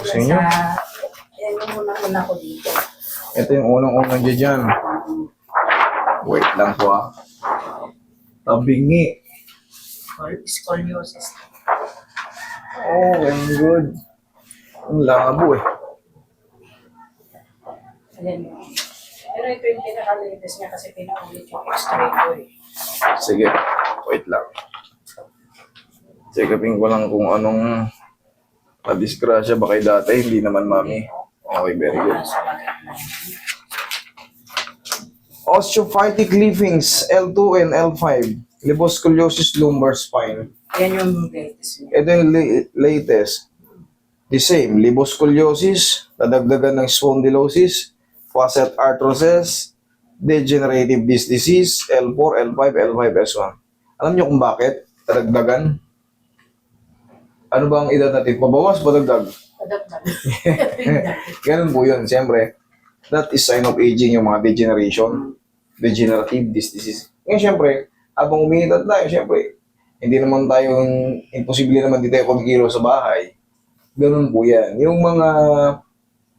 Sa inyo? Yan yung unang-una ko dito. Ito yung unang-unang dyan. Wait lang po ah. Tabingi. Scoliosis. Oh, I'm good. Ang labo eh. Ayan yun. Pero ito yung pinaka-latest niya kasi pinaulit yung x-ray ko eh. Sige, wait lang. Checkapin ko lang kung anong na-disgrasya ba kay dati. Hindi naman, mami. Okay, very good. Osteophytic leafings, L2 and L5. Liboscoliosis lumbar spine. Yan yung latest niya. Ito yung latest. The same, liboscoliosis, nadagdagan ng spondylosis, facet arthrosis, degenerative disc disease, L4, L5, L5S1. Alam niyo kung bakit? Nadagdagan? Ano ba ang edad natin? Pabawas, padagdag? Padagdag. Ganun po yun, siyempre. That is sign of aging, yung mga degeneration, degenerative disc disease. Ngayon, siyempre, habang umiidad tayo, siyempre, hindi naman tayo, imposible naman di tayo kumikilo sa bahay. Ganun po yan. Yung mga,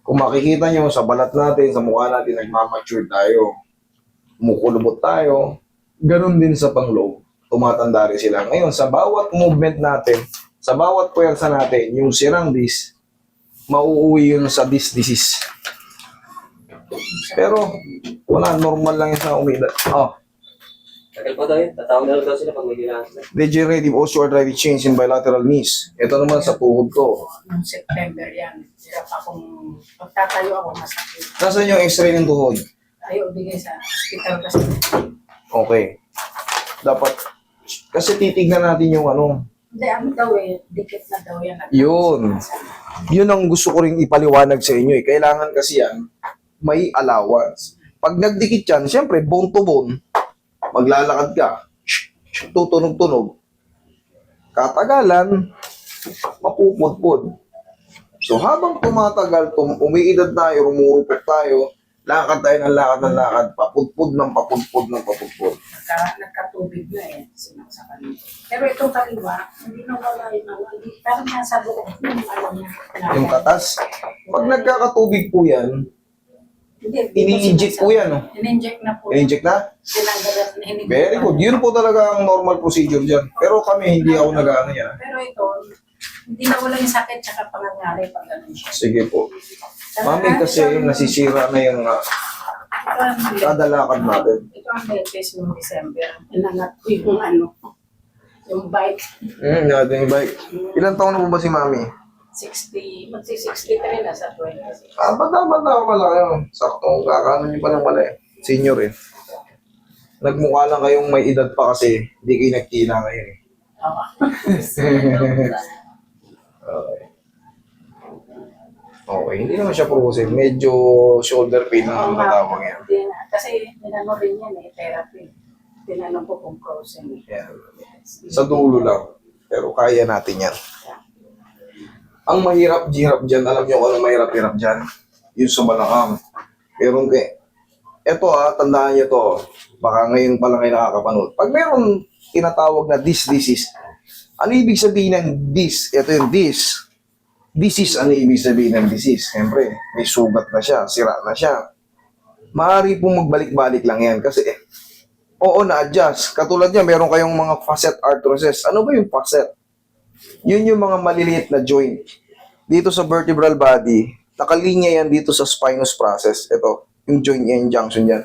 kung makikita nyo sa balat natin, sa mukha natin, nagmamature tayo, kumukulubot tayo, ganun din sa pangloob. Tumatanda rin sila. Ngayon, sa bawat movement natin, sa bawat puwersa natin, yung sirang disc, mauuwi yun sa disc disease. Pero, wala, normal lang yung sa umidad. Oh, Tagal pa daw yun. Tatawag na lang daw sila pag may kailangan sila. degenerative osteoarthritis change in bilateral knees. Ito naman sa tuhod ko. Noong September yan. Hirap akong, pagtatayo ako masakit. Nasaan yung x-ray ng tuhod? Ayaw bigay sa hospital kasi. Okay. Dapat, kasi titignan natin yung ano. Hindi, ano daw eh, dikit na daw yan. Yun. Yun ang gusto ko rin ipaliwanag sa inyo eh. Kailangan kasi yan, may allowance. Pag nagdikit yan, siyempre, bone to bone, maglalakad ka, tutunog-tunog. Katagalan, mapupudpud. So habang tumatagal, umiidad tayo, rumurupok tayo, lakad tayo ng lakad, papudpud ng papudpud ng papudpud. Nagkatubig na eh, sinaksakan nito. Pero itong kaliwa, hindi na wala yun. Parang nasa buo yung ano niya. Yung katas, pag nagkakatubig po yan, ini-inject po yan. No? In-inject na po. In-inject na? Tinanggalan, hindi Very good. Yun po talaga ang normal procedure dyan. Pero kami, hindi ako nag-ano yan. Pero ito, hindi na wala yung sakit tsaka pangangalay pag ganun siya. Sige po. Mami, kasi nasisira na yung kada lakad natin. Ito ang latest noong December. Inangat ko yung ano, yung bike. Natin yung bike. Ilan taon na po ba si Mami? 60, magsi-63 na sa 26. Bata-bata pa lang yun. Saktong kakano niyo pa lang pala eh. Senior eh. Nagmukha lang kayong may edad pa kasi hindi kayo nagkina ngayon eh. Oo. Okay. Okay, hindi naman siya prusin. Medyo shoulder pain ang tatawag yan. Kasi ninano rin yan eh, therapy. Tinanong ko kung frozen. Yan. Sa dulo lang. Pero kaya natin yan. Ang mahirap-hirap dyan, alam niyo kung anong mahirap-hirap dyan? Yung sa balakang. Meron eto tandaan niyo to. Baka ngayon pa lang kayo nakakapanood. Pag meron tinatawag na disc disease, ano ibig sabihin ng disc? Ito yung disc. Disease, ano ibig sabihin ng disease? Siyempre, may sugat na siya, sira na siya. Maaari pong magbalik-balik lang yan kasi oo, na-adjust. Katulad niya, meron kayong mga facet arthrosis. Ano ba yung facet? Yun yung mga maliliit na joint. Dito sa vertebral body, nakalinya yan dito sa spinous process. Ito, yung joint yan, yung junction yan.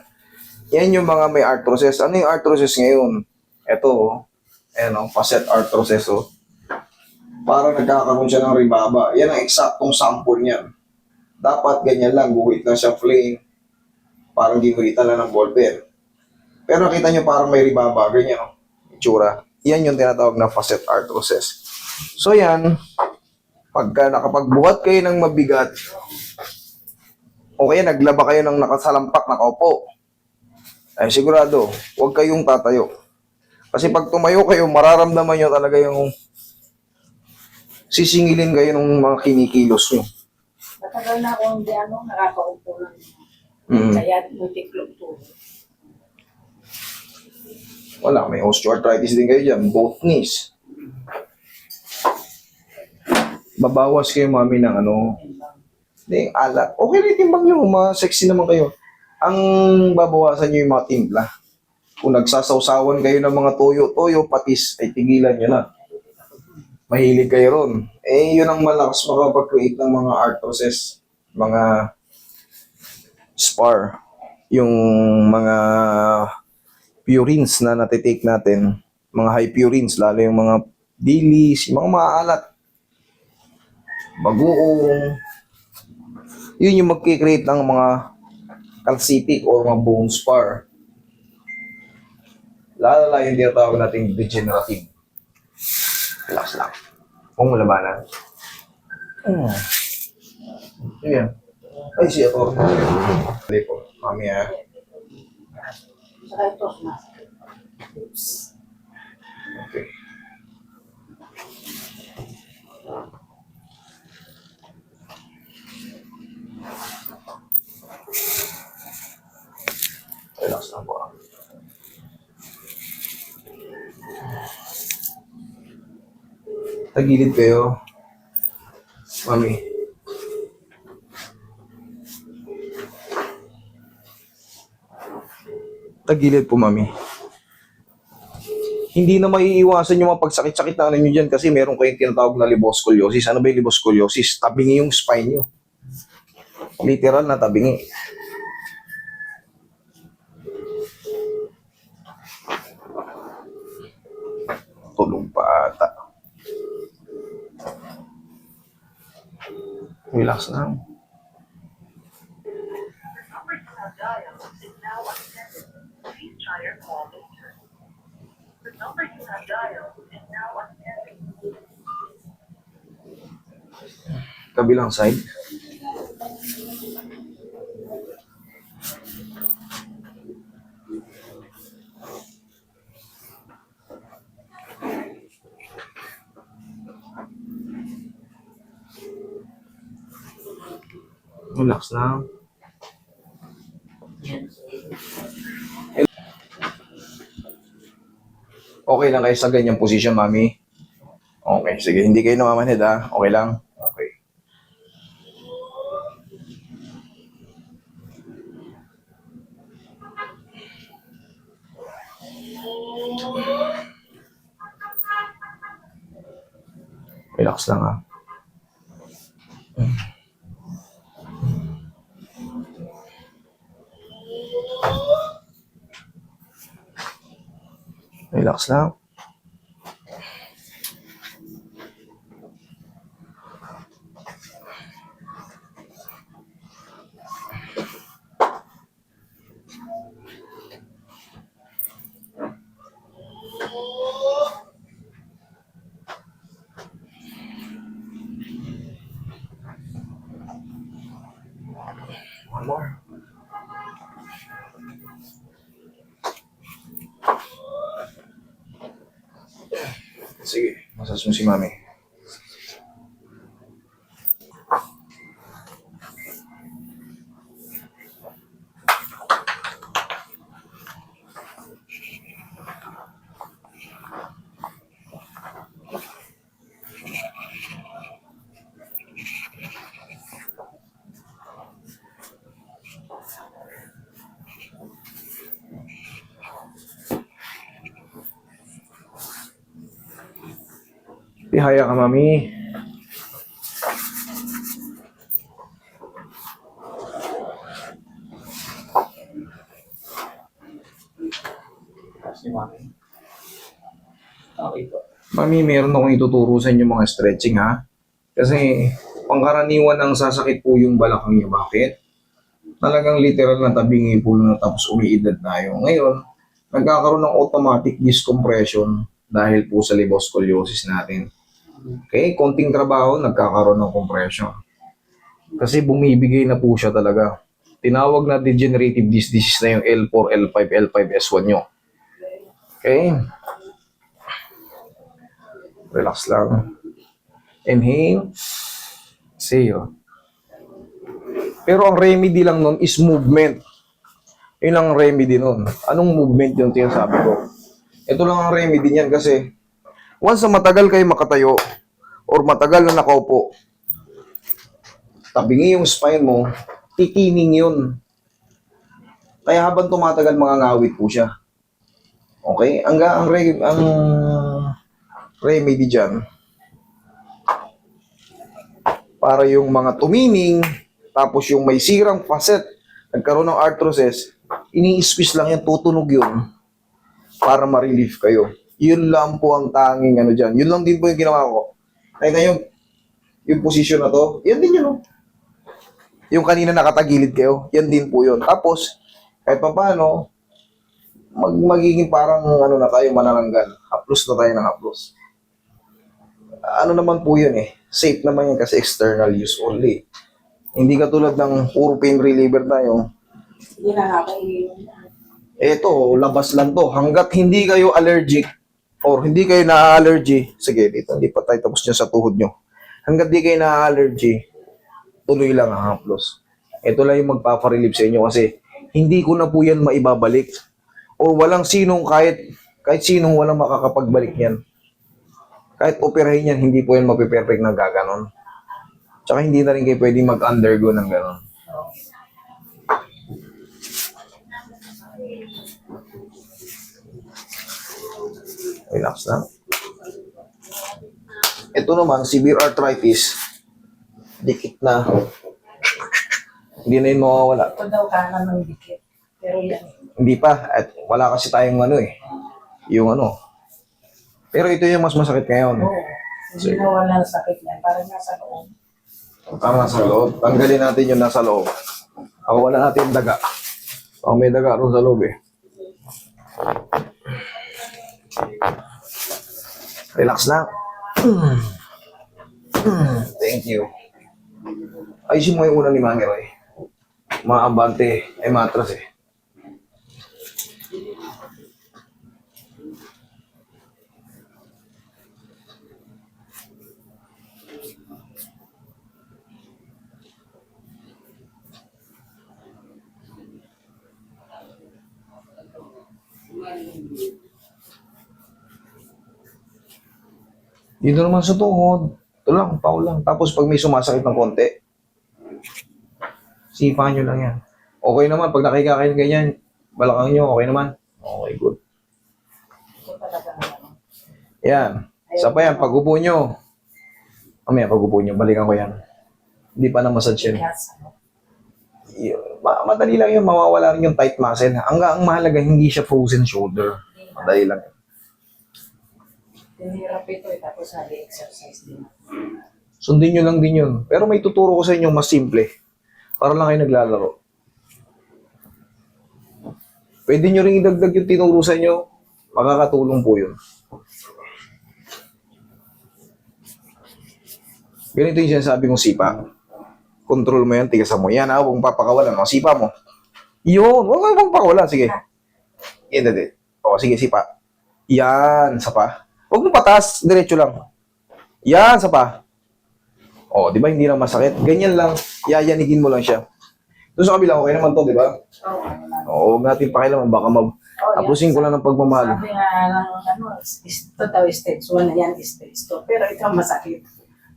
Yan yung mga may arthrosis. Ano yung arthrosis ngayon? Ito, facet arthrosis. Para nagkakaroon siya ng ribaba. Yan ang eksaktong sample niyan. Dapat ganyan lang, guhit lang siya flame. Parang ginuhitan lang ng ballpen. Pero nakita nyo parang may ribaba, ganyan, itsura. Yan yung tinatawag na facet arthrosis. So yan, pagka nakapagbuhat kayo ng mabigat, o kaya naglaba kayo ng nakasalampak, nakaupo, ay sigurado, huwag kayong tatayo. Kasi pag tumayo kayo, mararamdaman nyo talaga yung sisingilin kayo ng mga kinikilos nyo. Matagal na akong hindi nakakaupo lang. Kaya nutiklog to. Wala, may osteoarthritis din kayo dyan, both knees. babawas kayo mami ng ano, hindi, alak. Okay rin timbang nyo, sexy naman kayo. Ang babawasan nyo yung mga timpla. Kung nagsasawsawan kayo ng mga toyo, patis, ay tigilan nyo na. Mahilig kayo ron. Eh, yun ang malakas makapag-create ng mga arthroses, mga spar, yung mga purines na natitake natin, mga high purines, lalo yung mga dilis, yung mga maalat, bagoong, yun yung magkikreate ng mga calcific o mga bone spar. Lalala yung tinatawag nating degenerative. Relax lang. Kung malabanan. Ayan. Ay, siya to. Dali po. Mami ha. Saka ito, mas. Okay. Relax lang po. Tagilid kayo. Mami. Tagilid po, mami. Hindi na maiiwasan yung mga pagsakit-sakit na ninyo dyan kasi meron kayong tinatawag na liboscoliosis. Ano ba yung liboscoliosis? Tabingi yung spine nyo. Literal na tabingi. Tulong pa ata. Relax lang. Kabilang side. Relax lang. Okay lang kayo sa ganyang position, mami? Okay, sige. Hindi kayo namamanhid, ha? Okay lang? Okay. Relax lang, ha? Relax lang. One more. Sige, masas mo si mami. Ihaya ka, mami. Si Mami. Okay po. Mami, meron akong ituturo sa inyo mga stretching, ha? Kasi pangkaraniwan ang sasakit po yung balakang niyo. Bakit? Talagang literal na tabingi po na tapos umiidad tayo. Ngayon, nagkakaroon ng automatic discompression dahil po sa liboscoliosis natin. Okay, konting trabaho, nagkakaroon ng compression. Kasi bumibigay na po siya talaga. Tinawag na degenerative disc disease na yung L4, L5, L5, S1 nyo. Okay? Relax lang. Inhale. Exhale. Pero ang remedy lang nun is movement. Yun lang ang remedy nun. Anong movement yung sinasabi ko? Ito lang ang remedy niyan kasi once na matagal kayo makatayo, or matagal na nakaupo, tabingi yung spine mo, titining yun. Kaya habang tumatagal, mangangawit po siya. Okay? Ang remedy dyan, para yung mga tumining, tapos yung may sirang facet, nagkaroon ng arthrosis, ini-squeeze lang yan, tutunog yun, para ma-relief kayo. Yun lang po ang tanging ano dyan. Yun lang din po yung ginawa ko. Kaya ngayon, yung position na to, yan din yun. Oh. Yung kanina nakatagilid kayo, yan din po yun. Tapos, kahit pa paano, magiging parang ano na tayo, manananggal. Haplos na tayo ng haplos. Ano naman po yun eh. Safe naman yan kasi external use only. Hindi katulad ng puro pain reliever tayo. Hindi na nakakainin. Eto, labas lang to. Hanggat hindi kayo allergic or hindi kayo na-allergy, sige, dito, hindi pa tayo tapos dyan sa tuhod nyo. Hanggat di kayo na-allergy, tuloy lang ang haplos. Ito lang yung magpaparelieve sa inyo kasi hindi ko na po yan maibabalik. O walang sinong kahit sinong walang makakapagbalik yan. Kahit operahin yan, hindi po yan mapiperfect na gaganon. Tsaka hindi na rin kayo pwedeng mag-undergo ng ganon. Relax na. Ito naman, severe arthritis. Dikit na. Hindi na yun mawawala. Ito daw kanan ng dikit. Pero yan. Hindi pa. At wala kasi tayong ano eh. Yung ano. Pero ito yung mas masakit ngayon. Oo. Hindi na wala ng sakit yan. Parang nasa loob. Parang nasa loob. Tanggalin natin yung nasa loob. Ako wala natin yung daga. Ako may daga ron sa loob eh. Relax na. Thank you. Ayusin mo yung una ni Manny Roy. Mga abante ay matras eh. Dito naman sa tuhod. Ito lang, pao lang. Tapos pag may sumasakit ng konti, sipahan nyo lang yan. Okay naman, pag nakikakain ganyan, balakang nyo, okay naman. Okay, good. Ito talaga naman. Yan. Isa pa yan, pag-upo nyo. Mamaya, pag-upo nyo, balikan ko yan. Hindi pa na-massage yan. Yes, ano. Madali lang yun, mawawala rin yung tight muscle. Ang mahalaga, hindi siya frozen shoulder. Madali lang yun. Tinirap ito eh. Tapos nag-exercise din. Sundin nyo lang din yun. Pero may tuturo ko sa inyo mas simple. Para lang kayo naglalaro. Pwede nyo rin idagdag yung tinuro sa inyo. Makakatulong po yun. Ganito yung sinasabi kong sipa. Control mo yan, tigasan mo. Yan, huwag mong papakawalan. O, sipa mo. Yun, huwag mong pakawalan. Sige. Yan, dali. O, sige, sipa. Yan, sa pa. Huwag mo patas, diretso lang. Yan, sa pa. O, di ba hindi na masakit? Ganyan lang, yayanigin mo lang siya. Doon sa kabila, okay naman to, di ba? Oo, ano lang. O, huwag natin pakialaman, baka tapusin ko lang ng pagmamahal. Sabi nga ng ano, ito daw stage 1 na yan, stage 2. Pero ito masakit.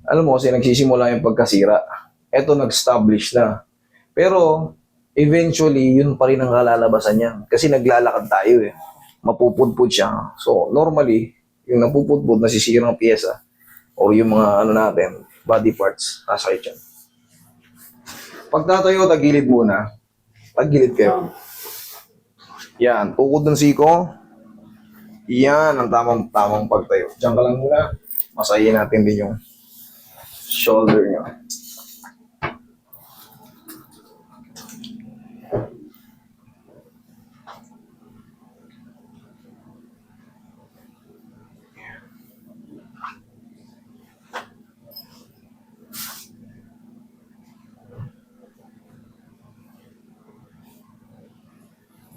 Alam mo, kasi nagsisimula yung pagkasira. Eto, nag-establish na. Pero, eventually, yun pa rin ang kalalabasan niya. Kasi naglalakad tayo eh. Mapupudpud siya. So, normally, yung napupudpud, nasisira ng pyesa, o yung mga ano natin, body parts, nasakit yan. Pag tatayo, tagilid muna. Tagilid kayo. Yan, tukod ng siko. Yan, ang tamang pagtayo. Diyan ka lang muna. Masayin natin din yung shoulder nyo.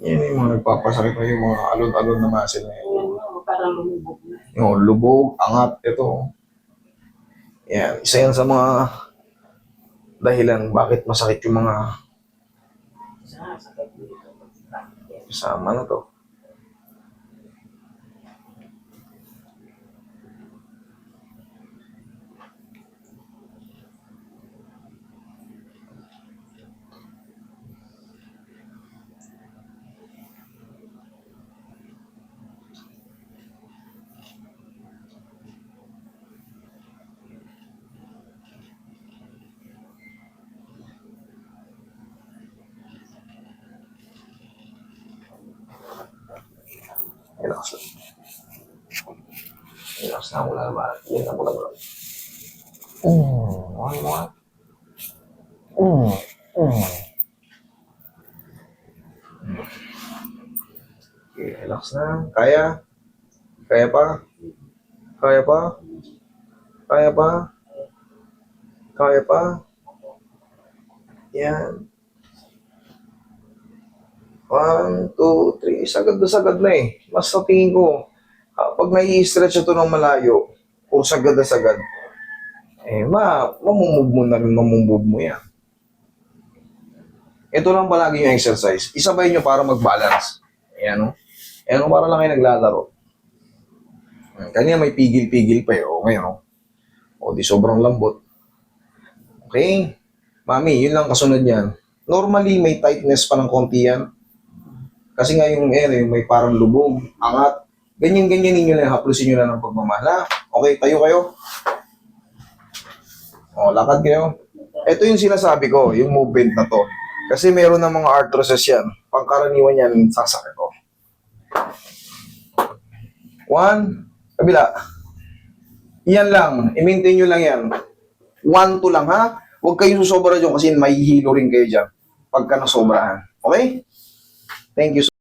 Yan yung mga nagpapasakit na yung mga alon-alon na muscle na yun. Oo, parang lumubog na. Yung lubog, angat, ito. Yan, isa yan sa mga dahilan bakit masakit yung mga Sakit dito. kasama na to. Relax na mula naman. Yan na mula naman. One more. Okay, relax na. Kaya? Kaya pa? Kaya pa? Kaya pa? Kaya pa? Yan. 1, 2, 3. Sagad na eh. Mas sa tingin ko, pag nai-stretch ito ng malayo, o sagad na sagad, eh, mamumove mo na rin, mamumove mo yan. Ito lang palagi yung exercise. Isabay nyo para mag-balance. Ayan, no? Ayan, no? Para lang kayo naglalaro. Kanina may pigil-pigil pa eh. O, ngayon, no? O, di sobrang lambot. Okay? Mami, yun lang kasunod yan. Normally, may tightness pa ng konti yan. Kasi nga yung yung may parang lubog, angat. Ganyan-ganyan ninyo lang, haplusin nyo lang ng pagmamahal. Ha? Okay, tayo kayo. O, lakad kayo. Ito yung sinasabi ko, yung movement na to. Kasi meron ng mga arthrosis yan. Pangkaraniwan yan, sasakit ko. 1, kabila. Yan lang, i-maintain nyo lang yan. 1, 2 lang ha. Huwag kayong susobra dyan kasi mahihilo rin kayo dyan pagka nasobrahan. Okay? Thank you.